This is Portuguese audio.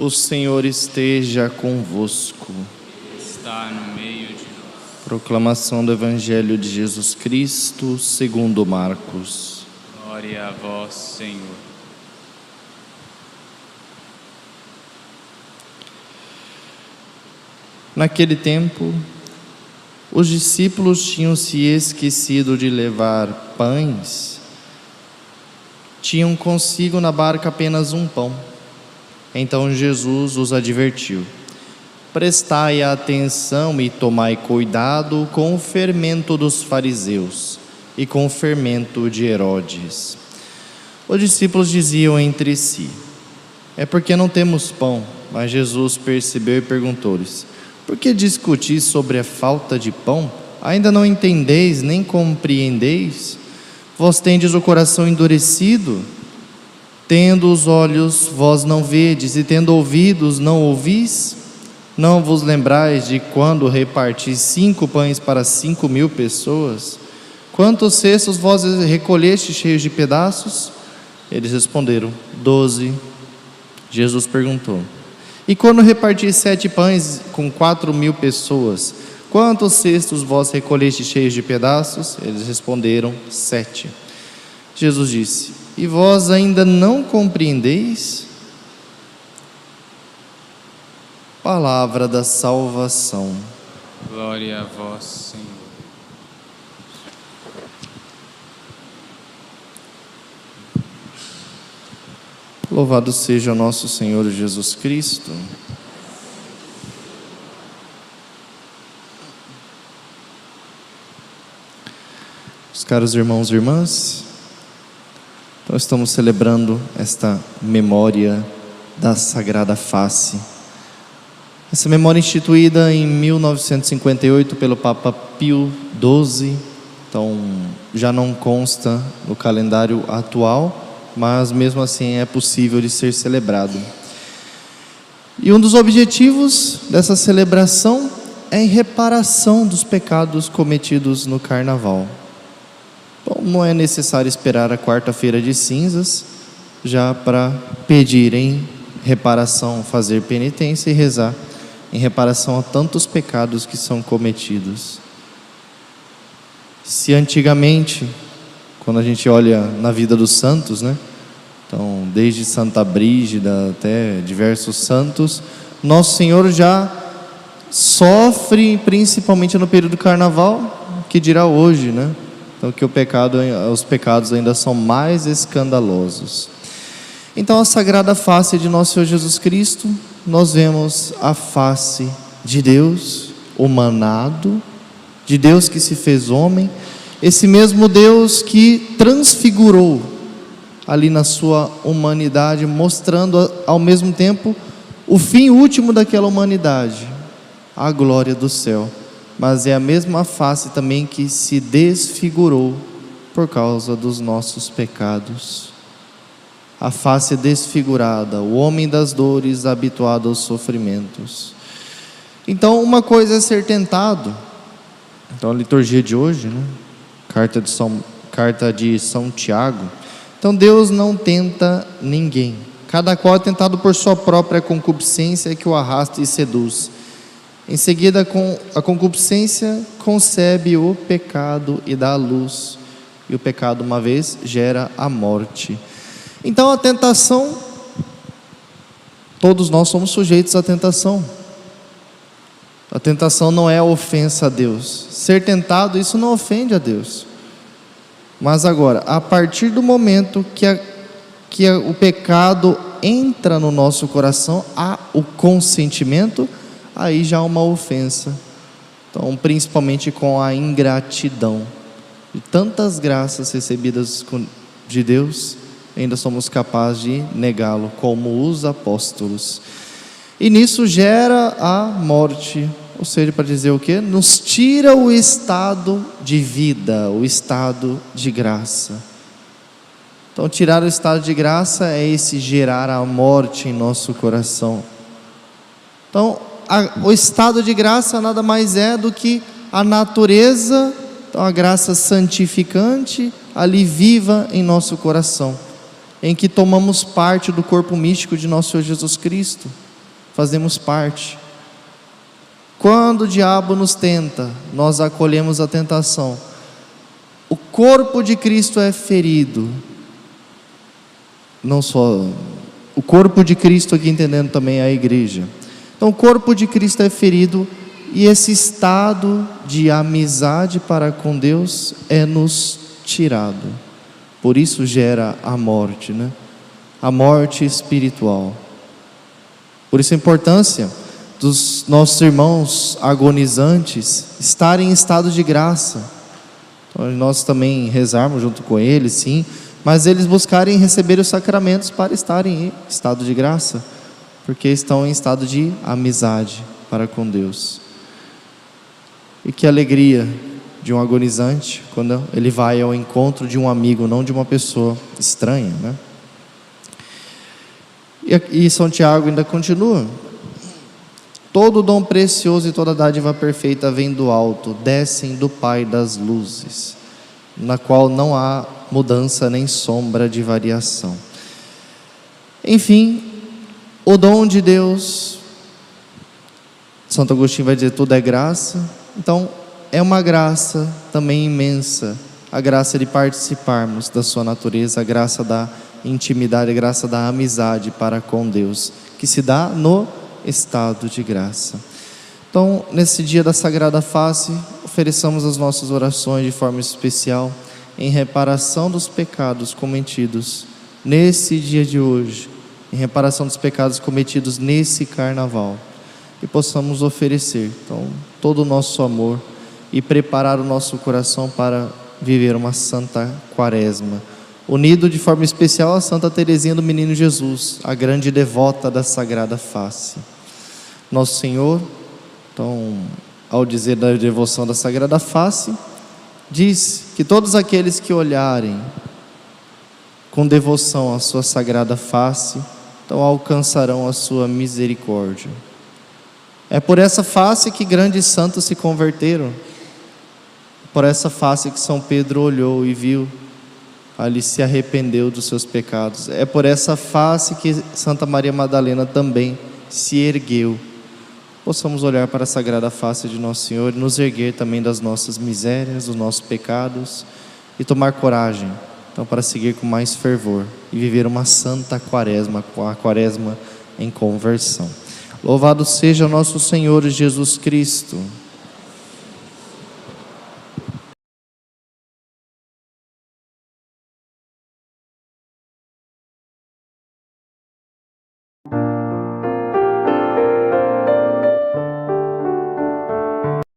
O Senhor esteja convosco. Está no meio de nós. Proclamação do Evangelho de Jesus Cristo, segundo Marcos. Glória a vós, Senhor. Naquele tempo, os discípulos tinham se esquecido de levar pães. Tinham consigo na barca apenas um pão. Então Jesus os advertiu: prestai atenção e tomai cuidado com o fermento dos fariseus e com o fermento de Herodes. Os discípulos diziam entre si: é porque não temos pão. Mas Jesus percebeu e perguntou-lhes: por que discutis sobre a falta de pão? Ainda não entendeis nem compreendeis? Vós tendes o coração endurecido? Tendo os olhos, vós não vedes, e tendo ouvidos, não ouvis? Não vos lembrais de quando reparti 5 pães para 5.000 pessoas? Quantos cestos vós recolheste cheios de pedaços? Eles responderam: 12. Jesus perguntou: e quando reparti 7 pães com 4.000 pessoas, quantos cestos vós recolheste cheios de pedaços? Eles responderam: 7. Jesus disse: e vós ainda não compreendeis? Palavra da salvação. Glória a vós, Senhor. Louvado seja o nosso Senhor Jesus Cristo. Os caros irmãos e irmãs, então estamos celebrando esta memória da Sagrada Face. Essa memória instituída em 1958 pelo Papa Pio XII, então já não consta no calendário atual, mas mesmo assim é possível de ser celebrado. E um dos objetivos dessa celebração é em reparação dos pecados cometidos no Carnaval. Bom, não é necessário esperar a quarta-feira de cinzas já para pedir em reparação, fazer penitência e rezar em reparação a tantos pecados que são cometidos. Se antigamente, quando a gente olha na vida dos santos, né? Então, desde Santa Brígida até diversos santos, Nosso Senhor já sofre, principalmente no período do Carnaval, que dirá hoje, né? Então, que os pecados ainda são mais escandalosos. Então, a Sagrada Face de Nosso Senhor Jesus Cristo, nós vemos a face de Deus humanado, de Deus que se fez homem, esse mesmo Deus que transfigurou ali na sua humanidade, mostrando ao mesmo tempo o fim último daquela humanidade, a glória do céu. Mas é a mesma face também que se desfigurou por causa dos nossos pecados. A face desfigurada, o homem das dores, habituado aos sofrimentos. Então, uma coisa é ser tentado. Então, a liturgia de hoje, né? Carta de São Tiago. Então, Deus não tenta ninguém. Cada qual é tentado por sua própria concupiscência que o arrasta e seduz. Em seguida, com a concupiscência, concebe o pecado e dá à luz. E o pecado, uma vez, gera a morte. Então, a tentação, todos nós somos sujeitos à tentação. A tentação não é ofensa a Deus. Ser tentado, isso não ofende a Deus. Mas agora, a partir do momento que o pecado entra no nosso coração, há o consentimento, aí já há uma ofensa. Então, principalmente com a ingratidão. De tantas graças recebidas de Deus, ainda somos capazes de negá-lo, como os apóstolos. E nisso gera a morte, ou seja, para dizer o quê? Nos tira o estado de vida, o estado de graça. Então, tirar o estado de graça é esse gerar a morte em nosso coração. Então, o estado de graça nada mais é do que a natureza, então a graça santificante, ali viva em nosso coração, em que tomamos parte do corpo místico de nosso Senhor Jesus Cristo. fazemos parte. Quando o diabo nos tenta, nós acolhemos a tentação. O corpo de Cristo é ferido. Não só o corpo de Cristo aqui, entendendo também a igreja. Então o corpo de Cristo é ferido e esse estado de amizade para com Deus é nos tirado. Por isso gera a morte, né? A morte espiritual. Por isso a importância dos nossos irmãos agonizantes estarem em estado de graça. Então, nós também rezarmos junto com eles, sim, mas eles buscarem receber os sacramentos para estarem em estado de graça, porque estão em estado de amizade para com Deus. E que alegria de um agonizante quando ele vai ao encontro de um amigo, não de uma pessoa estranha, né? E São Tiago ainda continua: todo dom precioso e toda dádiva perfeita vem do alto, descem do Pai das luzes, na qual não há mudança nem sombra de variação. Enfim, o dom de Deus, Santo Agostinho vai dizer, tudo é graça. Então é uma graça também imensa, a graça de participarmos da sua natureza, a graça da intimidade, a graça da amizade para com Deus, que se dá no estado de graça. Então, nesse dia da Sagrada Face, ofereçamos as nossas orações de forma especial em reparação dos pecados cometidos nesse dia de hoje, em reparação dos pecados cometidos nesse carnaval, e possamos oferecer então todo o nosso amor e preparar o nosso coração para viver uma santa quaresma, unido de forma especial a Santa Teresinha do Menino Jesus, a grande devota da Sagrada Face. Nosso Senhor, então, ao dizer da devoção da Sagrada Face, diz que todos aqueles que olharem com devoção a sua Sagrada Face, então alcançarão a sua misericórdia. É por essa face que grandes santos se converteram, por essa face que São Pedro olhou e viu, ali se arrependeu dos seus pecados. É por essa face que Santa Maria Madalena também se ergueu. Possamos olhar para a Sagrada Face de Nosso Senhor e nos erguer também das nossas misérias, dos nossos pecados, e tomar coragem, então, para seguir com mais fervor e viver uma santa quaresma, a quaresma em conversão. Louvado seja nosso Senhor Jesus Cristo.